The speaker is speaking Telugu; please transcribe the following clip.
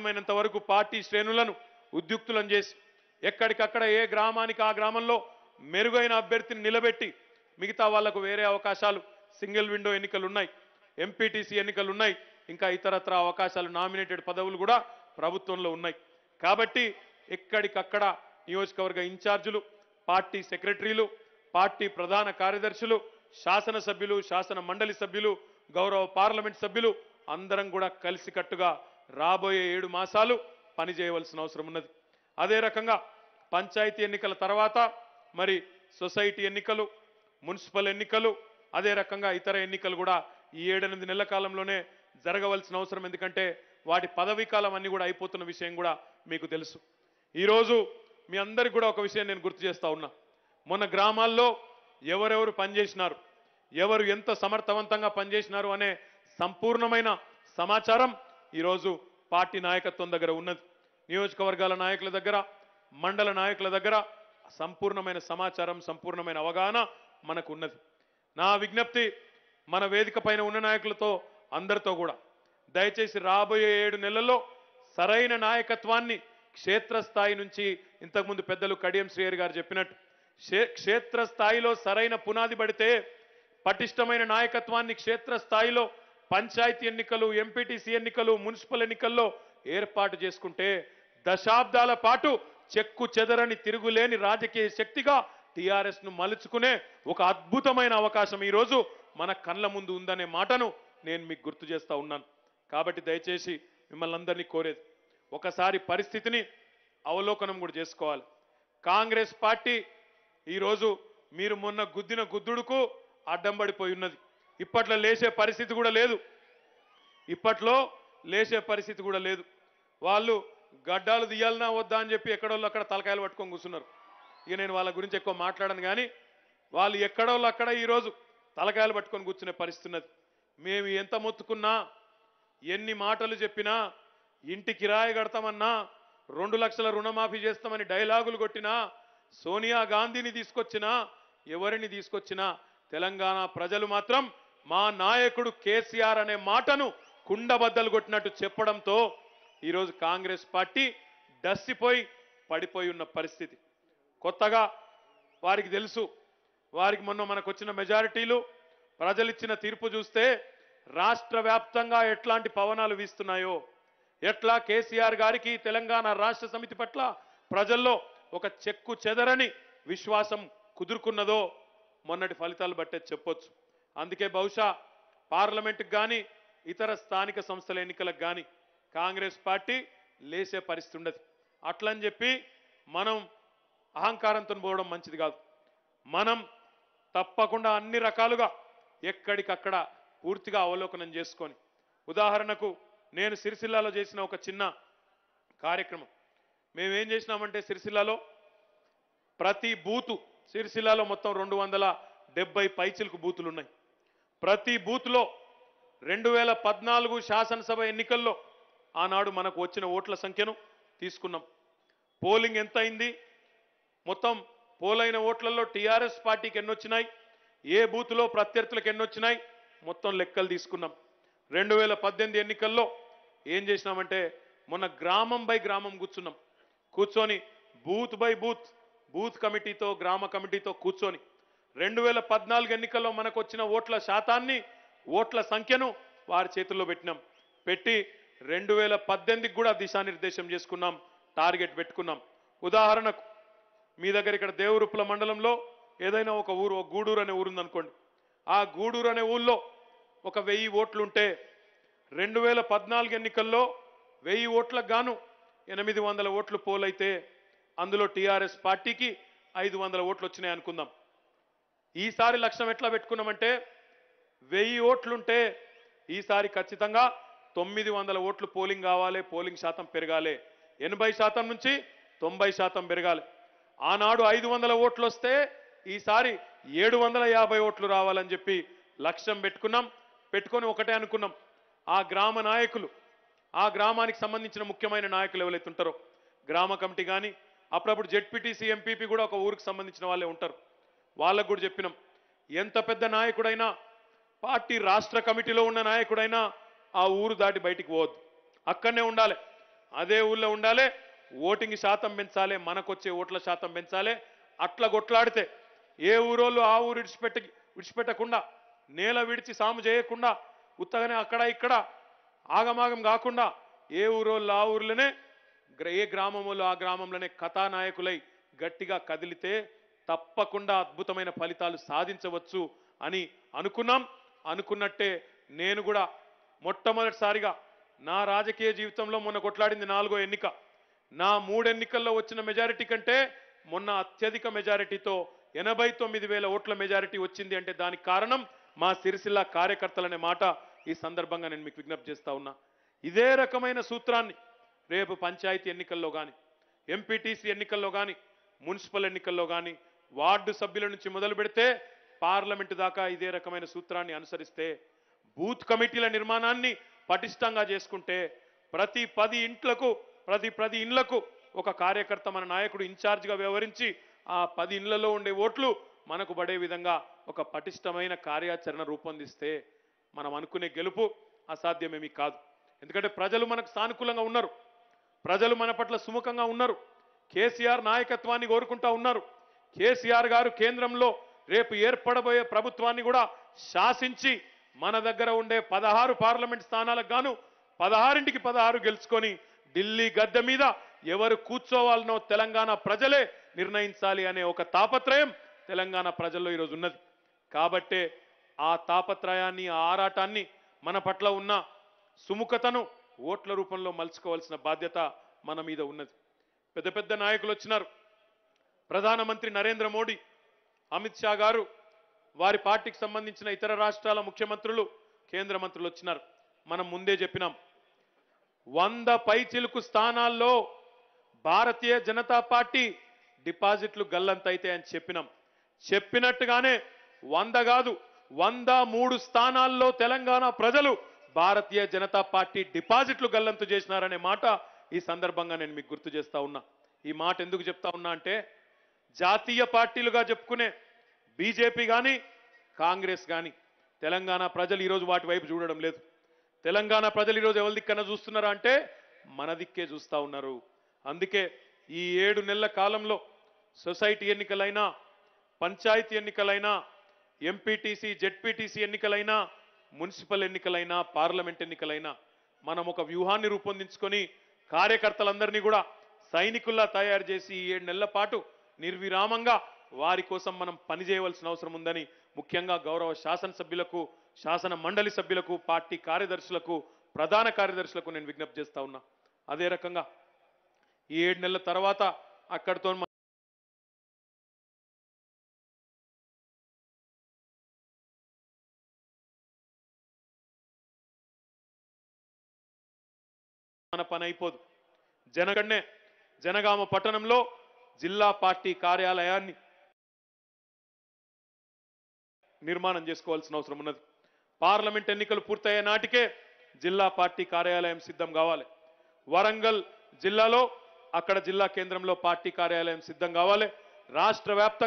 సాధ్యమైనంత వరకు పార్టీ శ్రేణులను ఉద్యుక్తులను చేసి ఎక్కడికక్కడ ఏ గ్రామానికి ఆ గ్రామంలో మెరుగైన అభ్యర్థిని నిలబెట్టి మిగతా వాళ్లకు వేరే అవకాశాలు సింగిల్ విండో ఎన్నికలు ఉన్నాయి, ఎంపీటీసీ ఎన్నికలు ఉన్నాయి, ఇంకా ఇతరత్ర అవకాశాలు నామినేటెడ్ పదవులు కూడా ప్రభుత్వంలో ఉన్నాయి. కాబట్టి ఎక్కడికక్కడ నియోజకవర్గ ఇన్ఛార్జీలు, పార్టీ సెక్రటరీలు, పార్టీ ప్రధాన కార్యదర్శులు, శాసనసభ్యులు, శాసన మండలి సభ్యులు, గౌరవ పార్లమెంట్ సభ్యులు అందరం కూడా కలిసికట్టుగా రాబోయే 7 మాసాలు పనిచేయవలసిన అవసరం ఉన్నది. అదే రకంగా పంచాయతీ ఎన్నికల తర్వాత మరి సొసైటీ ఎన్నికలు, మున్సిపల్ ఎన్నికలు, అదే రకంగా ఇతర ఎన్నికలు కూడా ఈ 7-8 నెలల కాలంలోనే జరగవలసిన అవసరం. ఎందుకంటే వాటి పదవీ కాలం అన్ని కూడా అయిపోతున్న విషయం కూడా మీకు తెలుసు. ఈరోజు మీ అందరికి కూడా ఒక విషయం నేను గుర్తు చేస్తా ఉన్నా. మొన్న గ్రామాల్లో ఎవరెవరు పనిచేసినారు, ఎవరు ఎంత సమర్థవంతంగా పనిచేసినారు అనే సంపూర్ణమైన సమాచారం ఈరోజు పార్టీ నాయకత్వం దగ్గర ఉన్నది. నియోజకవర్గాల నాయకుల దగ్గర, మండల నాయకుల దగ్గర సంపూర్ణమైన సమాచారం, సంపూర్ణమైన అవగాహన మనకు ఉన్నది. నా విజ్ఞప్తి మన వేదిక పైన ఉన్న నాయకులతో అందరితో కూడా దయచేసి రాబోయే 7 నెలల్లో సరైన నాయకత్వాన్ని క్షేత్రస్థాయి నుంచి, ఇంతకుముందు పెద్దలు కడియం శ్రీహరి గారు చెప్పినట్టు క్షేత్రస్థాయిలో సరైన పునాది పడితే పటిష్టమైన నాయకత్వాన్ని క్షేత్రస్థాయిలో పంచాయతీ ఎన్నికలు, ఎంపీటీసీ ఎన్నికలు, మున్సిపల్ ఎన్నికల్లో ఏర్పాటు చేసుకుంటే దశాబ్దాల పాటు చెక్కు చెదరని తిరుగులేని రాజకీయ శక్తిగా టీఆర్ఎస్ ను మలుచుకునే ఒక అద్భుతమైన అవకాశం ఈరోజు మన కళ్ళ ముందు ఉందనే మాటను నేను మీకు గుర్తు చేస్తా ఉన్నాను. కాబట్టి దయచేసి మిమ్మల్ని అందరినీ కోరేది, ఒకసారి పరిస్థితిని అవలోకనం కూడా చేసుకోవాలి. కాంగ్రెస్ పార్టీ ఈరోజు మీరు మొన్న గుద్దిన గుద్దుడుకు అడ్డం పడిపోయి ఉన్నది. ఇప్పట్లో లేచే పరిస్థితి కూడా లేదు. వాళ్ళు గడ్డాలు తీయాలన్నా వద్దా అని చెప్పి ఎక్కడోళ్ళు అక్కడ తలకాయలు పట్టుకొని కూర్చున్నారు. ఇక నేను వాళ్ళ గురించి ఎక్కువ మాట్లాడను, కానీ వాళ్ళు ఎక్కడోళ్ళు అక్కడ ఈరోజు తలకాయలు పట్టుకొని కూర్చునే పరిస్థితి ఉన్నది. మేము ఎంత మొత్తుకున్నా, ఎన్ని మాటలు చెప్పినా, ఇంటి కిరాయి కడతామన్నా, 2 లక్షల రుణమాఫీ చేస్తామని డైలాగులు కొట్టినా, సోనియా గాంధీని తీసుకొచ్చినా, ఎవరిని తీసుకొచ్చినా తెలంగాణ ప్రజలు మాత్రం మా నాయకుడు కేసీఆర్ అనే మాటను కుండబద్దలు కొట్టినట్టు చెప్పడంతో ఈరోజు కాంగ్రెస్ పార్టీ డస్సిపోయి పడిపోయి ఉన్న పరిస్థితి. కొత్తగా వారికి తెలుసు, వారికి మొన్న మనకు వచ్చిన మెజారిటీలు, ప్రజలిచ్చిన తీర్పు చూస్తే రాష్ట్ర వ్యాప్తంగా ఎట్లాంటి పవనాలు వీస్తున్నాయో, ఎట్లా కేసీఆర్ గారికి తెలంగాణ రాష్ట్ర సమితి పట్ల ప్రజల్లో ఒక చెక్కు చెదరని విశ్వాసం కుదురుకున్నదో మొన్నటి ఫలితాలు బట్టే చెప్పొచ్చు. అందుకే బహుశా పార్లమెంటుకు కానీ ఇతర స్థానిక సంస్థల ఎన్నికలకు కానీ కాంగ్రెస్ పార్టీ లేసే పరిస్థితి ఉండదు. అట్లని చెప్పి మనం అహంకారంతో పోవడం మంచిది కాదు. మనం తప్పకుండా అన్ని రకాలుగా ఎక్కడికక్కడ పూర్తిగా అవలోకనం చేసుకొని, ఉదాహరణకు నేను సిరిసిల్లాలో చేసిన ఒక చిన్న కార్యక్రమం. మేమేం చేసినామంటే సిరిసిల్లాలో ప్రతి బూతు, సిరిసిల్లాలో మొత్తం 270 పైచిలకు బూతులు ఉన్నాయి. ప్రతి బూత్లో 2014 శాసనసభ ఎన్నికల్లో ఆనాడు మనకు వచ్చిన ఓట్ల సంఖ్యను తీసుకున్నాం. పోలింగ్ ఎంత అయింది, మొత్తం పోలైన ఓట్లలో టీఆర్ఎస్ పార్టీకి ఎన్నొచ్చినాయి, ఏ బూత్లో ప్రత్యర్థులకు ఎన్నొచ్చినాయి, మొత్తం లెక్కలు తీసుకున్నాం. 2018 ఎన్నికల్లో ఏం చేసినామంటే మొన్న గ్రామం బై గ్రామం కూర్చొని బూత్ బై బూత్ కమిటీతో, గ్రామ కమిటీతో కూర్చొని 2014 ఎన్నికల్లో మనకు వచ్చిన ఓట్ల శాతాన్ని, ఓట్ల సంఖ్యను వారి చేతుల్లో పెట్టి 2018కి కూడా దిశానిర్దేశం చేసుకున్నాం, టార్గెట్ పెట్టుకున్నాం. ఉదాహరణకు మీ దగ్గర ఇక్కడ దేవరుప్పుల మండలంలో ఏదైనా ఒక ఊరు, ఒక గూడూరు అనే ఊరు ఉందనుకోండి. ఆ గూడూరు అనే ఊళ్ళో ఒక 1000 ఓట్లుంటే 2014 ఎన్నికల్లో 1000 ఓట్లకు గాను 800 ఓట్లు పోలైతే అందులో టీఆర్ఎస్ పార్టీకి 500 ఓట్లు వచ్చినాయి అనుకుందాం. ఈసారి లక్ష్యం ఎట్లా పెట్టుకున్నామంటే 1000 ఓట్లుంటే ఈసారి ఖచ్చితంగా 900 ఓట్లు పోలింగ్ కావాలి, పోలింగ్ శాతం పెరగాలి, 80% నుంచి 90% పెరగాలి. ఆనాడు 500 ఓట్లు వస్తే ఈసారి 750 ఓట్లు రావాలని చెప్పి లక్ష్యం పెట్టుకొని ఒకటే అనుకున్నాం. ఆ గ్రామ నాయకులు, ఆ గ్రామానికి సంబంధించిన ముఖ్యమైన నాయకులు ఎవరైతే ఉంటారో, గ్రామ కమిటీ కానీ అప్పుడప్పుడు జెడ్పీటీసీ, ఎంపీపీ కూడా ఒక ఊరికి సంబంధించిన వాళ్ళే ఉంటారు. వాళ్ళకు కూడా చెప్పినాం, ఎంత పెద్ద నాయకుడైనా, పార్టీ రాష్ట్ర కమిటీలో ఉన్న నాయకుడైనా ఆ ఊరు దాటి బయటికి పోవద్దు, అక్కడనే ఉండాలి. అదే ఊళ్ళో ఉండాలి, ఓటింగ్ శాతం పెంచాలి, మనకొచ్చే ఓట్ల శాతం పెంచాలి. అట్లా కొట్లాడితే ఏ ఊరోళ్ళు ఆ ఊరు విడిచిపెట్టకుండా, నేల విడిచి సాము చేయకుండా, ఉత్తగానే అక్కడ ఇక్కడ ఆగమాగం కాకుండా ఏ ఊరోళ్ళు ఆ ఊర్లోనే, ఏ గ్రామంలో ఆ గ్రామంలోనే కథానాయకులై గట్టిగా కదిలితే తప్పకుండా అద్భుతమైన ఫలితాలు సాధించవచ్చు అని అనుకున్నాం. అనుకున్నట్టే నేను కూడా మొట్టమొదటిసారిగా నా రాజకీయ జీవితంలో మొన్న కొట్లాడింది 4వ ఎన్నిక. నా 3 ఎన్నికల్లో వచ్చిన మెజారిటీ కంటే మొన్న అత్యధిక మెజారిటీతో 89,000 ఓట్ల మెజారిటీ వచ్చింది అంటే దానికి కారణం మా సిరిసిల్ల కార్యకర్తలనే మాట ఈ సందర్భంగా నేను మీకు విజ్ఞప్తి చేస్తా ఉన్నా. ఇదే రకమైన సూత్రాన్ని రేపు పంచాయతీ ఎన్నికల్లో కానీ, ఎంపీటీసీ ఎన్నికల్లో కానీ, మున్సిపల్ ఎన్నికల్లో కానీ, వార్డు సభ్యుల నుంచి మొదలు పెడితే పార్లమెంటు దాకా ఇదే రకమైన సూత్రాన్ని అనుసరిస్తే, బూత్ కమిటీల నిర్మాణాన్ని పటిష్టంగా చేసుకుంటే, ప్రతి 10 ఇండ్లకు ఒక కార్యకర్త మన నాయకుడు ఇన్ఛార్జిగా వ్యవహరించి ఆ 10 ఇండ్లలో ఉండే ఓట్లు మనకు పడే విధంగా ఒక పటిష్టమైన కార్యాచరణ రూపొందిస్తే మనం అనుకునే గెలుపు అసాధ్యమేమీ కాదు. ఎందుకంటే ప్రజలు మనకు సానుకూలంగా ఉన్నారు, ప్రజలు మన పట్ల సుముఖంగా ఉన్నారు, కేసీఆర్ నాయకత్వాన్ని కోరుకుంటా ఉన్నారు. కేసీఆర్ గారు కేంద్రంలో రేపు ఏర్పడబోయే ప్రభుత్వాన్ని కూడా శాసించి మన దగ్గర ఉండే 16 పార్లమెంట్ స్థానాలకు గాను 16కి 16 గెలుచుకొని ఢిల్లీ గద్దె మీద ఎవరు కూర్చోవాలనో తెలంగాణ ప్రజలే నిర్ణయించాలి అనే ఒక తాపత్రయం తెలంగాణ ప్రజల్లో ఈరోజు ఉన్నది. కాబట్టే ఆ తాపత్రయాన్ని, ఆ ఆరాటాన్ని, మన పట్ల ఉన్న సుముఖతను ఓట్ల రూపంలో మలుచుకోవాల్సిన బాధ్యత మన మీద ఉన్నది. పెద్ద పెద్ద నాయకులు వచ్చినారు. ప్రధానమంత్రి నరేంద్ర మోడీ, అమిత్ షా గారు, వారి పార్టీకి సంబంధించిన ఇతర రాష్ట్రాల ముఖ్యమంత్రులు, కేంద్ర మంత్రులు వచ్చినారు. మనం ముందే చెప్పినాం, 100 పైచిలుకు స్థానాల్లో భారతీయ జనతా పార్టీ డిపాజిట్లు గల్లంతైతే అని చెప్పినాం. చెప్పినట్టుగానే 100 కాదు 103 స్థానాల్లో తెలంగాణ ప్రజలు భారతీయ జనతా పార్టీ డిపాజిట్లు గల్లంతు చేసినారనే మాట ఈ సందర్భంగా నేను మీకు గుర్తు చేస్తా ఉన్నా. ఈ మాట ఎందుకు చెప్తా ఉన్నా అంటే, జాతీయ పార్టీలుగా చెప్పుకునే బీజేపీ కానీ, కాంగ్రెస్ కానీ తెలంగాణ ప్రజలు ఈరోజు వాటి వైపు చూడడం లేదు. తెలంగాణ ప్రజలు ఈరోజు ఎవరి దిక్కన చూస్తున్నారా అంటే మన దిక్కే చూస్తా ఉన్నారు. అందుకే ఈ 7 నెలల కాలంలో సొసైటీ ఎన్నికలైనా, పంచాయతీ ఎన్నికలైనా, ఎంపీటీసీ జెడ్పీటీసీ ఎన్నికలైనా, మున్సిపల్ ఎన్నికలైనా, పార్లమెంట్ ఎన్నికలైనా మనం ఒక వ్యూహాన్ని రూపొందించుకొని కార్యకర్తలందరినీ కూడా సైనికుల్లా తయారు చేసి ఈ 7 నెలల పాటు నిర్విరామంగా వారి కోసం మనం పనిచేయవలసిన అవసరం ఉందని ముఖ్యంగా గౌరవ శాసనసభ్యులకు, శాసన మండలి సభ్యులకు, పార్టీ కార్యదర్శులకు, ప్రధాన కార్యదర్శులకు నేను విజ్ఞప్తి చేస్తా ఉన్నా. అదే రకంగా ఈ 7 నెలల తర్వాత అక్కడితో మన పని అయిపోదు. జనగామ పట్టణంలో జిల్లా పార్టీ కార్యాలయాన్ని నిర్మాణం చేసుకోవాల్సిన అవసరం ఉన్నది. పార్లమెంట్ ఎన్నికలు పూర్తయ్యే నాటికే జిల్లా పార్టీ కార్యాలయం సిద్ధం కావాలి. వరంగల్ జిల్లాలో అక్కడ జిల్లా కేంద్రంలో పార్టీ కార్యాలయం సిద్ధం కావాలి. రాష్ట్ర వ్యాప్తంగా